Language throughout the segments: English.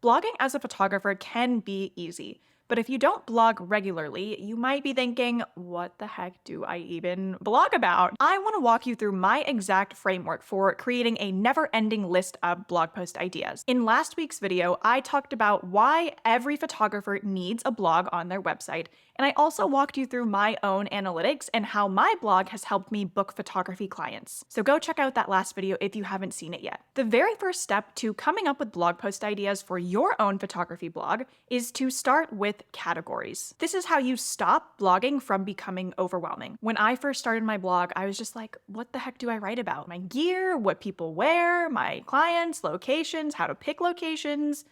Blogging as a photographer can be easy, but if you don't blog regularly, you might be thinking, what the heck do I even blog about? I want to walk you through my exact framework for creating a never-ending list of blog post ideas. In last week's video, I talked about why every photographer needs a blog on their website, and I also walked you through my own analytics and how my blog has helped me book photography clients. So go check out that last video if you haven't seen it yet. The very first step to coming up with blog post ideas for your own photography blog is to start with categories. This is how you stop blogging from becoming overwhelming. When I first started my blog, I was just like, what the heck do I write about? My gear, what people wear, my clients, locations, how to pick locations.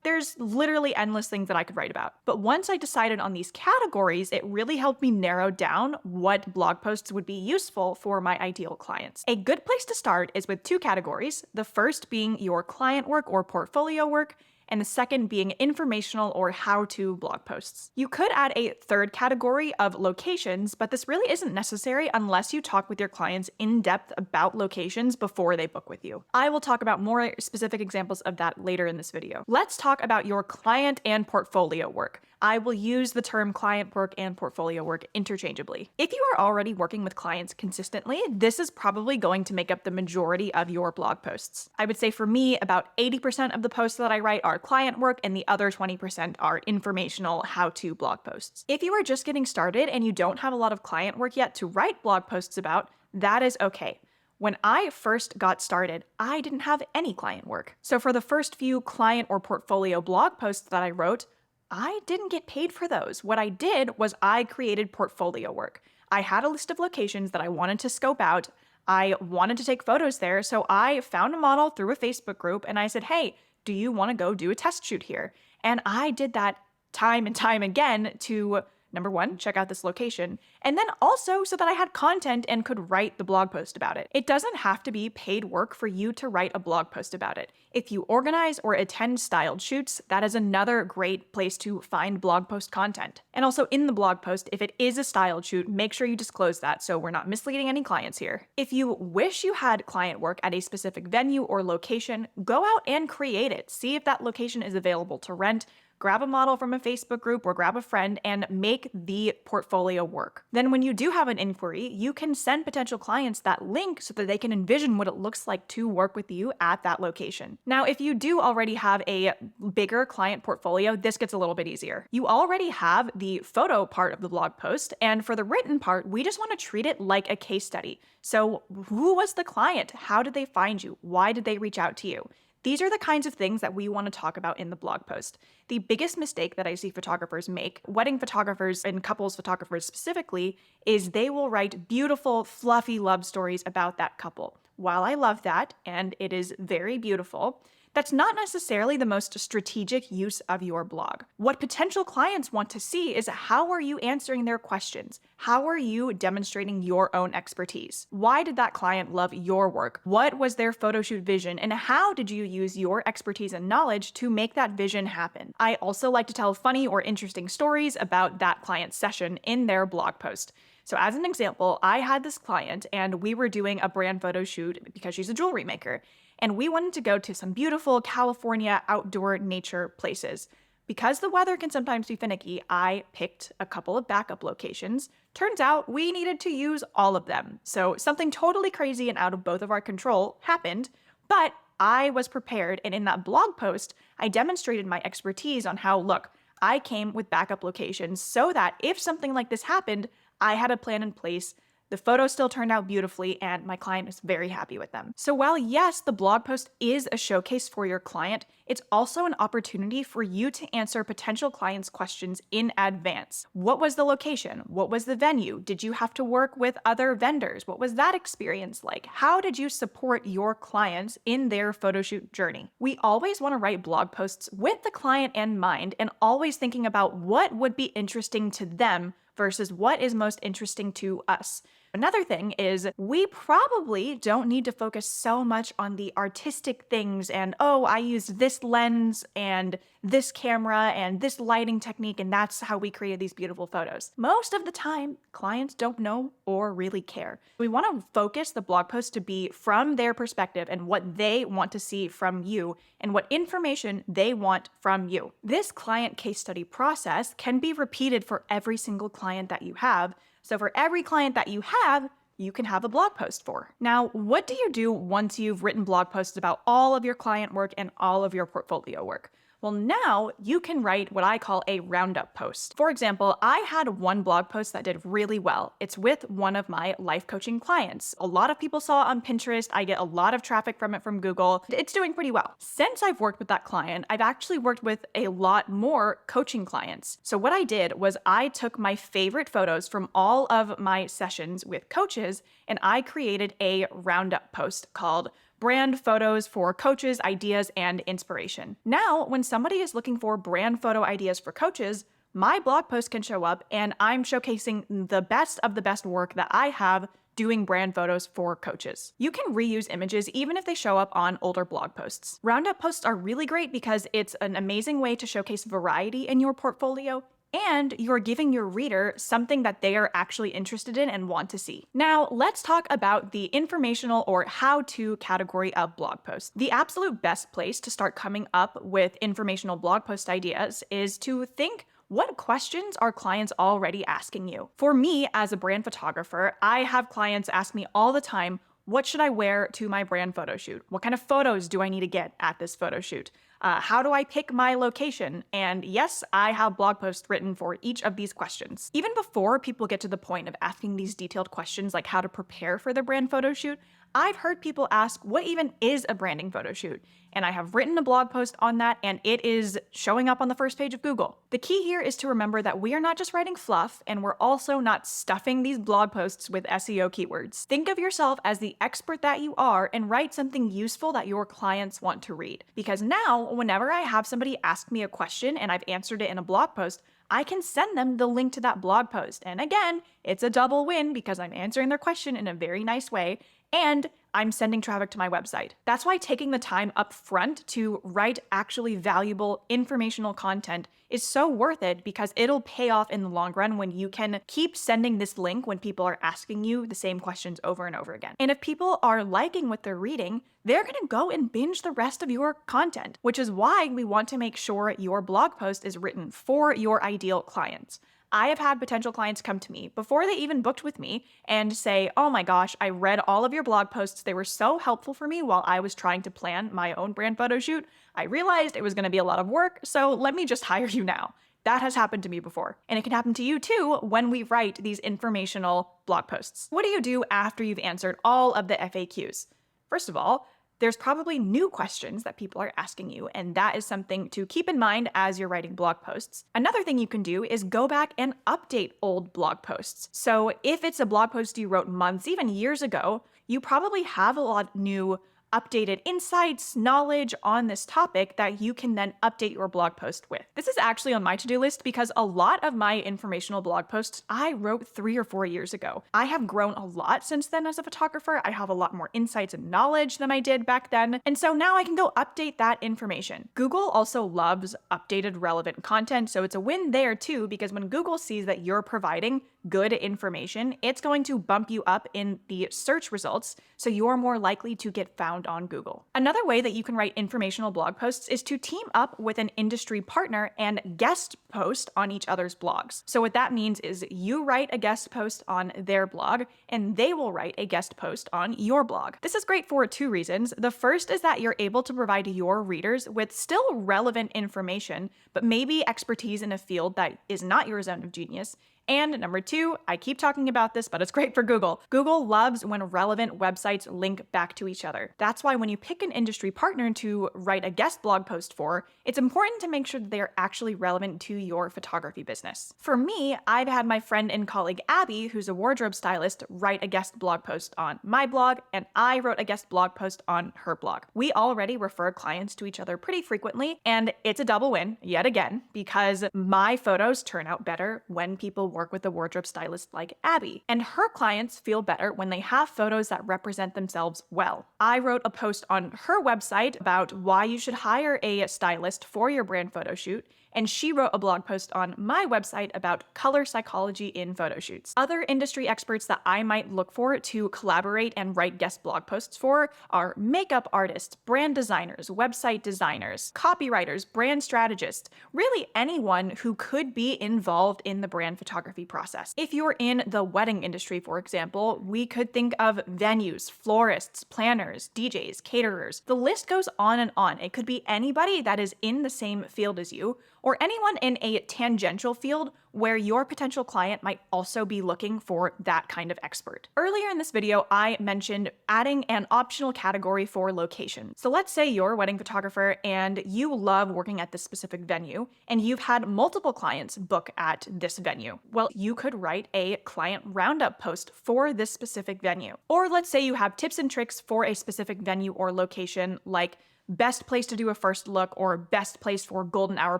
There's literally endless things that I could write about. But once I decided on these categories, it really helped me narrow down what blog posts would be useful for my ideal clients. A good place to start is with two categories, the first being your client work or portfolio work, and the second being informational or how-to blog posts. You could add a third category of locations, but this really isn't necessary unless you talk with your clients in depth about locations before they book with you. I will talk about more specific examples of that later in this video. Let's talk about your client and portfolio work. I will use the term client work and portfolio work interchangeably. If you are already working with clients consistently, this is probably going to make up the majority of your blog posts. I would say for me, about 80% of the posts that I write are client work and the other 20% are informational how-to blog posts. If you are just getting started and you don't have a lot of client work yet to write blog posts about, that is okay. When I first got started, I didn't have any client work. So for the first few client or portfolio blog posts that I wrote, I didn't get paid for those. What I did was I created portfolio work. I had a list of locations that I wanted to scope out. I wanted to take photos there, so I found a model through a Facebook group and I said, hey, do you want to go do a test shoot here? And I did that time and time again to, number one, check out this location, and then also so that I had content and could write the blog post about it. It doesn't have to be paid work for you to write a blog post about it. If you organize or attend styled shoots, that is another great place to find blog post content. And also in the blog post, if it is a styled shoot, make sure you disclose that so we're not misleading any clients here. If you wish you had client work at a specific venue or location, go out and create it. See if that location is available to rent. Grab a model from a Facebook group or grab a friend and make the portfolio work. Then when you do have an inquiry, you can send potential clients that link so that they can envision what it looks like to work with you at that location. Now, if you do already have a bigger client portfolio, this gets a little bit easier. You already have the photo part of the blog post, and for the written part, we just want to treat it like a case study. So who was the client? How did they find you? Why did they reach out to you? These are the kinds of things that we want to talk about in the blog post. The biggest mistake that I see photographers make, wedding photographers and couples photographers specifically, is they will write beautiful, fluffy love stories about that couple. While I love that, and it is very beautiful, that's not necessarily the most strategic use of your blog. What potential clients want to see is how are you answering their questions? How are you demonstrating your own expertise? Why did that client love your work? What was their photo shoot vision? And how did you use your expertise and knowledge to make that vision happen? I also like to tell funny or interesting stories about that client's session in their blog post. So as an example, I had this client and we were doing a brand photo shoot because she's a jewelry maker. And we wanted to go to some beautiful California outdoor nature places. Because the weather can sometimes be finicky, I picked a couple of backup locations. Turns out we needed to use all of them. So something totally crazy and out of both of our control happened, but I was prepared. And in that blog post, I demonstrated my expertise on how, look, I came with backup locations so that if something like this happened, I had a plan in place. The photo still turned out beautifully and my client is very happy with them. So while yes, the blog post is a showcase for your client, it's also an opportunity for you to answer potential clients' questions in advance. What was the location? What was the venue? Did you have to work with other vendors? What was that experience like? How did you support your clients in their photo shoot journey? We always want to write blog posts with the client in mind and always thinking about what would be interesting to them versus what is most interesting to us. Another thing is we probably don't need to focus so much on the artistic things and, oh, I used this lens and this camera and this lighting technique, and that's how we created these beautiful photos. Most of the time, clients don't know or really care. We want to focus the blog post to be from their perspective and what they want to see from you and what information they want from you. This client case study process can be repeated for every single client that you have. So for every client that you have, you can have a blog post for. Now, what do you do once you've written blog posts about all of your client work and all of your portfolio work? Well, now you can write what I call a roundup post. For example, I had one blog post that did really well. It's with one of my life coaching clients. A lot of people saw it on Pinterest. I get a lot of traffic from it from Google. It's doing pretty well. Since I've worked with that client, I've actually worked with a lot more coaching clients. So what I did was I took my favorite photos from all of my sessions with coaches and I created a roundup post called Brand Photos for Coaches, Ideas, and Inspiration. Now, when somebody is looking for brand photo ideas for coaches, my blog post can show up and I'm showcasing the best of the best work that I have doing brand photos for coaches. You can reuse images even if they show up on older blog posts. Roundup posts are really great because it's an amazing way to showcase variety in your portfolio and you're giving your reader something that they are actually interested in and want to see. Now, let's talk about the informational or how-to category of blog posts. The absolute best place to start coming up with informational blog post ideas is to think, what questions are clients already asking you? For me, as a brand photographer, I have clients ask me all the time, what should I wear to my brand photo shoot? What kind of photos do I need to get at this photo shoot? How do I pick my location? And yes, I have blog posts written for each of these questions. Even before people get to the point of asking these detailed questions like how to prepare for their brand photo shoot, I've heard people ask, what even is a branding photo shoot? And I have written a blog post on that, and it is showing up on the first page of Google. The key here is to remember that we are not just writing fluff, and we're also not stuffing these blog posts with SEO keywords. Think of yourself as the expert that you are and write something useful that your clients want to read. Because now, whenever I have somebody ask me a question and I've answered it in a blog post, I can send them the link to that blog post. And again, it's a double win because I'm answering their question in a very nice way, and I'm sending traffic to my website. That's why taking the time up front to write actually valuable informational content is so worth it because it'll pay off in the long run when you can keep sending this link when people are asking you the same questions over and over again. And if people are liking what they're reading, they're gonna go and binge the rest of your content, which is why we want to make sure your blog post is written for your ideal clients. I have had potential clients come to me before they even booked with me and say, oh my gosh, I read all of your blog posts. They were so helpful for me while I was trying to plan my own brand photo shoot. I realized it was going to be a lot of work, so let me just hire you now. That has happened to me before. And it can happen to you too when we write these informational blog posts. What do you do after you've answered all of the FAQs? First of all, there's probably new questions that people are asking you, and that is something to keep in mind as you're writing blog posts. Another thing you can do is go back and update old blog posts. So if it's a blog post you wrote months, even years ago, you probably have a lot new updated insights, knowledge on this topic that you can then update your blog post with. This is actually on my to-do list because a lot of my informational blog posts I wrote 3 or 4 years ago. I have grown a lot since then as a photographer. I have a lot more insights and knowledge than I did back then. And so now I can go update that information. Google also loves updated relevant content, so it's a win there too because when Google sees that you're providing good information, it's going to bump you up in the search results, so you're more likely to get found on Google. Another way that you can write informational blog posts is to team up with an industry partner and guest post on each other's blogs. So what that means is you write a guest post on their blog, and they will write a guest post on your blog. This is great for 2 reasons. The first is that you're able to provide your readers with still relevant information, but maybe expertise in a field that is not your zone of genius. And number 2, I keep talking about this, but it's great for Google. Google loves when relevant websites link back to each other. That's why when you pick an industry partner to write a guest blog post for, it's important to make sure that they are actually relevant to your photography business. For me, I've had my friend and colleague Abby, who's a wardrobe stylist, write a guest blog post on my blog, and I wrote a guest blog post on her blog. We already refer clients to each other pretty frequently, and it's a double win, yet again, because my photos turn out better when people work with a wardrobe stylist like Abby, and her clients feel better when they have photos that represent themselves well. I wrote a post on her website about why you should hire a stylist for your brand photo shoot, and she wrote a blog post on my website about color psychology in photo shoots. Other industry experts that I might look for to collaborate and write guest blog posts for are makeup artists, brand designers, website designers, copywriters, brand strategists, really anyone who could be involved in the brand photography process. If you're in the wedding industry, for example, we could think of venues, florists, planners, DJs, caterers. The list goes on and on. It could be anybody that is in the same field as you, or anyone in a tangential field where your potential client might also be looking for that kind of expert. Earlier in this video, I mentioned adding an optional category for location. So let's say you're a wedding photographer and you love working at this specific venue, and you've had multiple clients book at this venue. Well, you could write a client roundup post for this specific venue. Or let's say you have tips and tricks for a specific venue or location, like best place to do a first look or best place for golden hour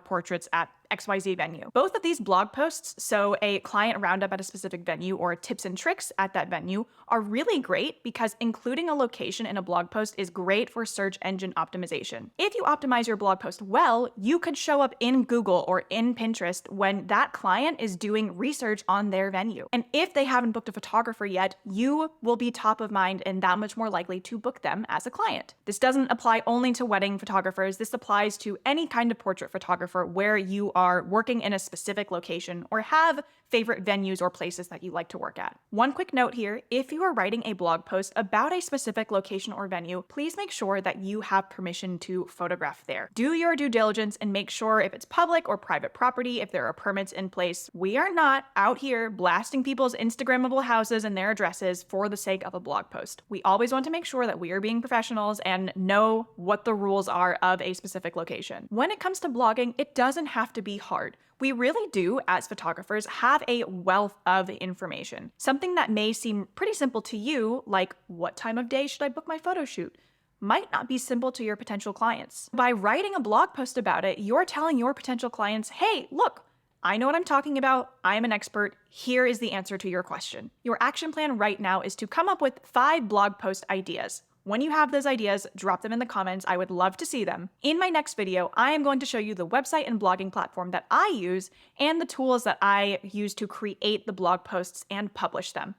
portraits at XYZ venue. Both of these blog posts, so a client roundup at a specific venue or tips and tricks at that venue, are really great because including a location in a blog post is great for search engine optimization. If you optimize your blog post well, you could show up in Google or in Pinterest when that client is doing research on their venue. And if they haven't booked a photographer yet, you will be top of mind and that much more likely to book them as a client. This doesn't apply only to wedding photographers. This applies to any kind of portrait photographer where you are working in a specific location or have favorite venues or places that you like to work at. One quick note here, if you are writing a blog post about a specific location or venue, please make sure that you have permission to photograph there. Do your due diligence and make sure if it's public or private property, if there are permits in place. We are not out here blasting people's Instagrammable houses and their addresses for the sake of a blog post. We always want to make sure that we are being professionals and know what the rules are of a specific location. When it comes to blogging, it doesn't have to be hard. We really do, as photographers, have a wealth of information. Something that may seem pretty simple to you, like what time of day should I book my photo shoot, might not be simple to your potential clients. By writing a blog post about it, you're telling your potential clients, hey, look, I know what I'm talking about. I am an expert. Here is the answer to your question. Your action plan right now is to come up with 5 blog post ideas. When you have those ideas, drop them in the comments. I would love to see them. In my next video, I am going to show you the website and blogging platform that I use and the tools that I use to create the blog posts and publish them.